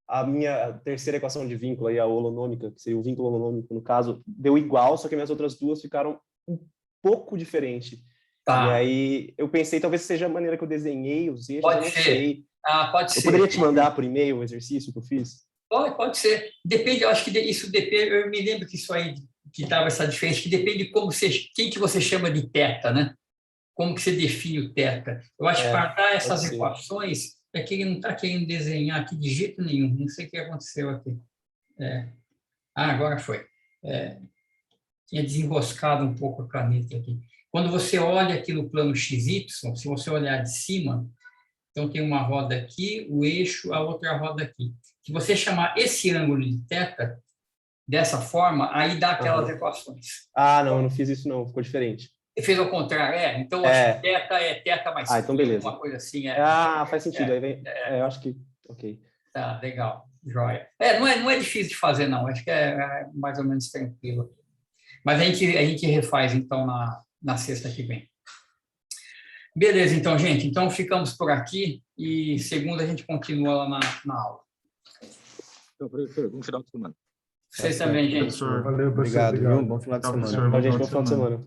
A minha terceira equação de vínculo, aí, a holonômica, que seria o vínculo holonômico, no caso, deu igual, só que minhas outras duas ficaram um pouco diferentes. Tá. E aí eu pensei, talvez seja a maneira que eu desenhei os eixos, Pode eu não ser. sei. Pode ser. Eu poderia te mandar por e-mail o exercício que eu fiz? Pode ser. Depende, eu acho que isso depende. Eu me lembro que isso aí, que estava essa diferença, que depende de quem que você chama de θ, né? Como que você define o θ. Eu acho que para dar essas equações, é que ele não está querendo desenhar aqui de jeito nenhum. Não sei o que aconteceu aqui. Agora foi. Tinha desenroscado um pouco a caneta aqui. Quando você olha aqui no plano XY, se você olhar de cima, então tem uma roda aqui, o eixo, a outra roda aqui. Se você chamar esse ângulo de θ dessa forma, aí dá aquelas equações. Não, eu não fiz isso não, ficou diferente. Fez ao contrário, então acho que θ mais então beleza. uma coisa assim. Faz sentido, aí vem, eu acho que, ok. Tá, legal, joia. Não é difícil de fazer, não, acho que é mais ou menos tranquilo. Mas a gente refaz, então, na sexta que vem. Beleza, então, gente, então ficamos por aqui e segunda a gente continua lá na aula. Então, professor, bom final de semana. Vocês também, gente. Professor, Valeu, professor. Obrigado, viu? Bom final de semana. Gente, bom final de semana.